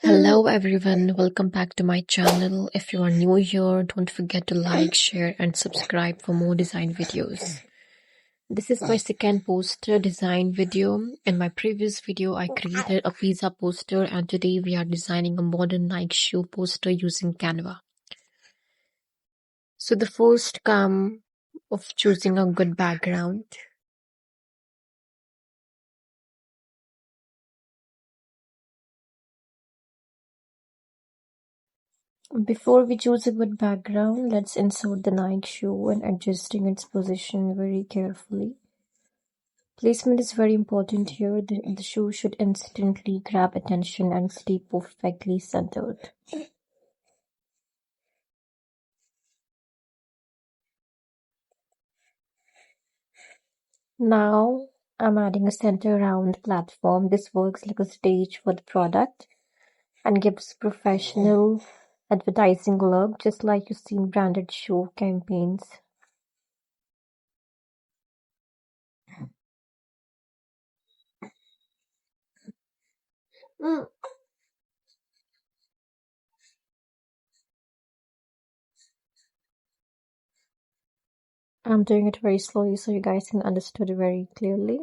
Hello everyone, welcome back to my channel. If you are new here, don't forget to like, share and subscribe for more design videos. This is my second poster design video. In my previous video, I created a pizza poster and today we are designing a modern Nike shoe poster using Canva. So the first come of choosing a good background. Before we choose a good background, let's insert the Nike shoe and adjusting its position very carefully. Placement is very important here. The shoe should instantly grab attention and stay perfectly centered. Now I'm adding a center round platform. This works like a stage for the product and gives professional advertising look, just like you see in branded shoe campaigns. I'm doing it very slowly so you guys can understand it very clearly.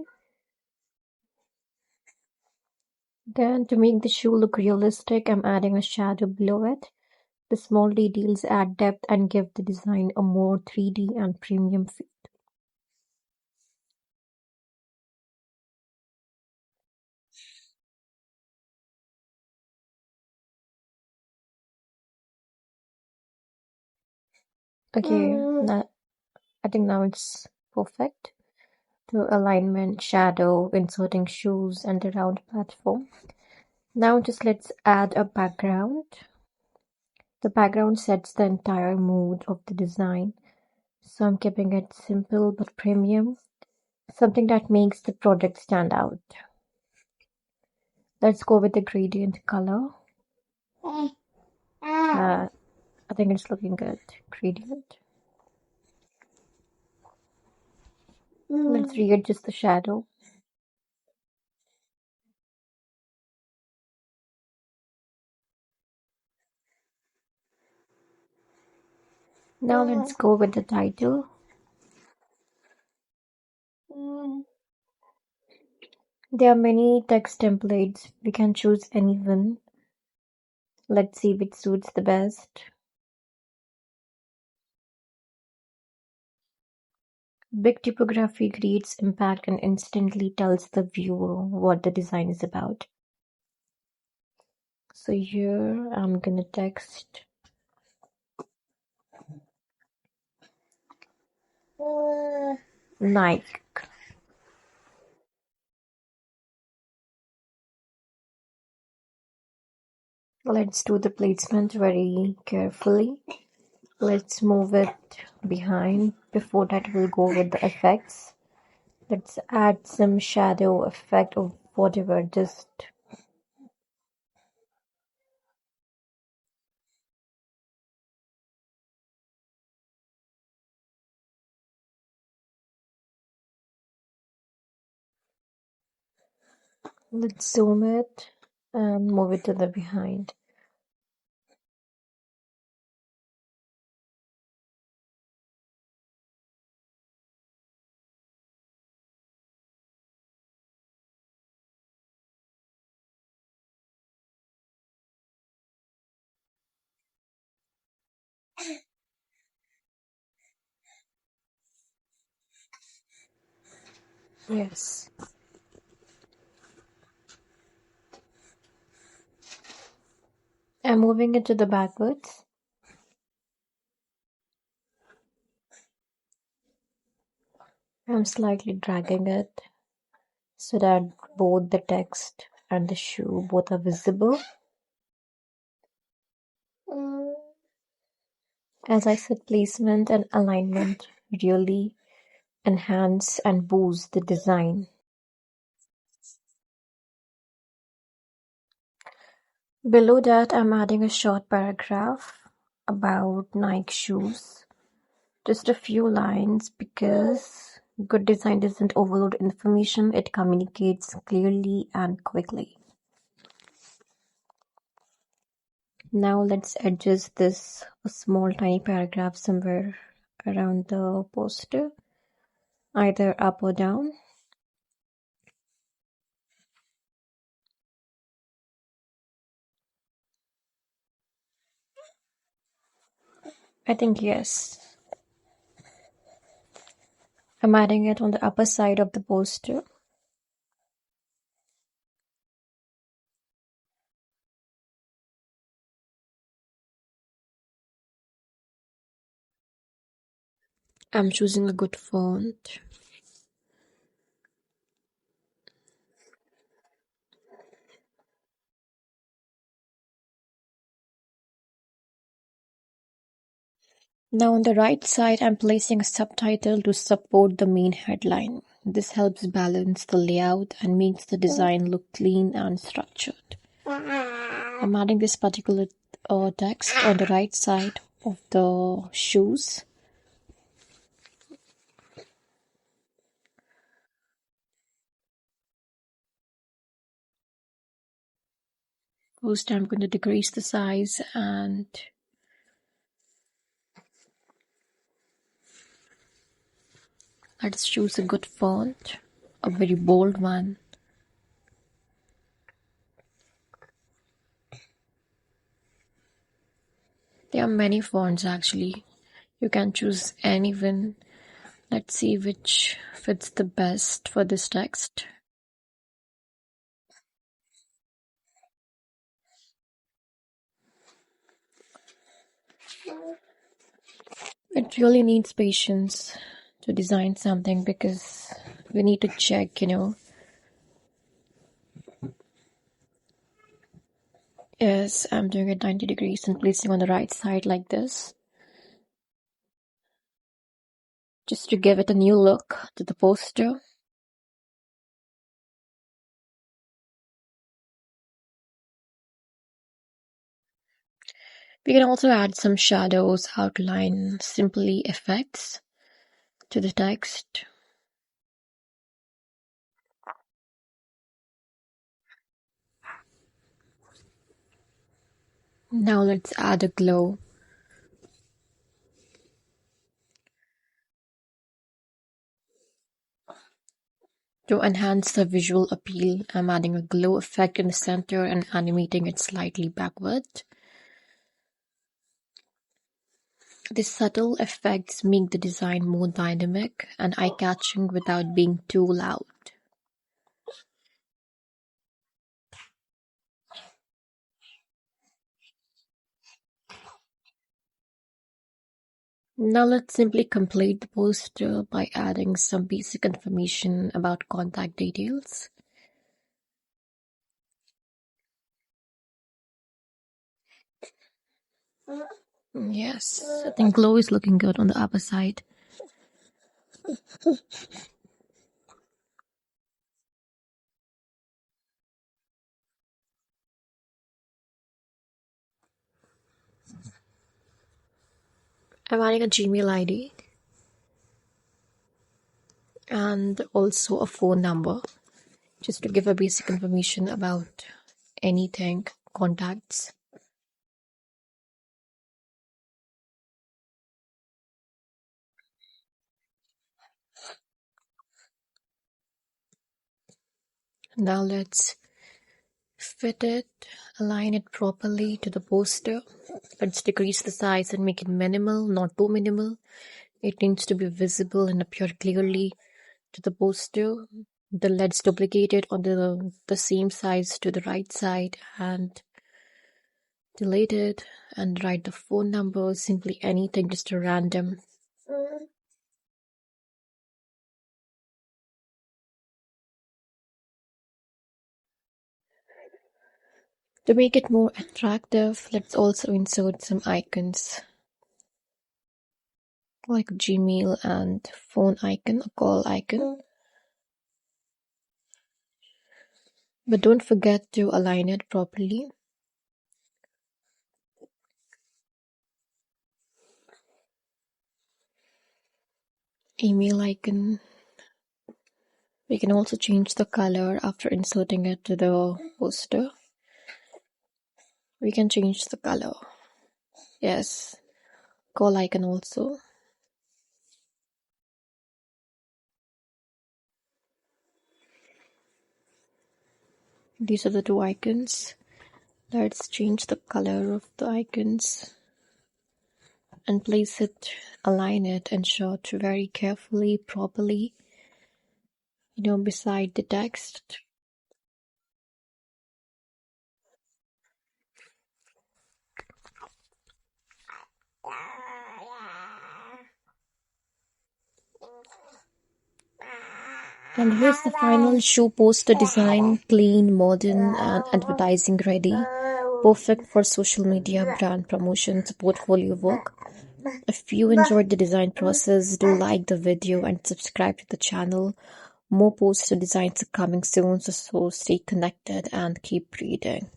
Then to make the shoe look realistic, I'm adding a shadow below it. The small details add depth and give the design a more 3D and premium feel. Okay, I think now it's perfect. The alignment, shadow, inserting shoes, and the round platform. Now just let's add a background. The background sets the entire mood of the design. So I'm keeping it simple but premium. Something that makes the product stand out. Let's go with the gradient color. I think it's looking good. Gradient. Let's readjust the shadow. Now let's go with the title. There are many text templates. We can choose any one. Let's see which suits the best. Big typography creates impact and instantly tells the viewer what the design is about. So here I'm gonna text Nike. Let's do the placement very carefully. Let's move it behind. Before that, we'll go with the effects. Let's add some shadow effect or whatever, just let's zoom it and move it to the behind. Yes. I'm moving it to the backwards. I'm slightly dragging it so that both the text and the shoe both are visible. As I said, placement and alignment really enhance and boost the design. Below that, I'm adding a short paragraph about Nike shoes. Just a few lines because good design doesn't overload information, it communicates clearly and quickly. Now let's adjust this a small tiny paragraph somewhere around the poster, either up or down. I think yes. I'm adding it on the upper side of the poster. I'm choosing a good font. Now on the right side, I'm placing a subtitle to support the main headline. This helps balance the layout and makes the design look clean and structured. I'm adding this particular text on the right side of the shoes. First, I'm going to decrease the size and let's choose a good font, a very bold one. There are many fonts actually. You can choose any one. Let's see which fits the best for this text. It really needs patience to design something because we need to check, Yes, I'm doing it 90 degrees and placing on the right side like this. Just to give it a new look to the poster. We can also add some shadows, outline, simply effects to the text. Now let's add a glow. To enhance the visual appeal, I'm adding a glow effect in the center and animating it slightly backward. These subtle effects make the design more dynamic and eye-catching without being too loud. Now let's simply complete the poster by adding some basic information about contact details. Yes, I think glow is looking good on the upper side. I'm adding a Gmail ID and also a phone number just to give a basic information about anything, contacts. Now let's fit it, align it properly to the poster. Let's decrease the size and make it minimal, not too minimal. It needs to be visible and appear clearly to the poster. Then let's duplicate it on the same size to the right side and delete it and write the phone number, simply anything, just a random. To make it more attractive, let's also insert some icons like Gmail and phone icon, a call icon. But don't forget to align it properly. Email icon. We can also change the color after inserting it to the poster. We can change the color. Yes, call icon also. These are the two icons. Let's change the color of the icons and place it, align it, ensure to very carefully, properly, beside the text. And here's the final shoe poster design, clean, modern, and advertising ready. Perfect for social media, brand promotions, portfolio work. If you enjoyed the design process, do like the video and subscribe to the channel. More poster designs are coming soon, so stay connected and keep reading.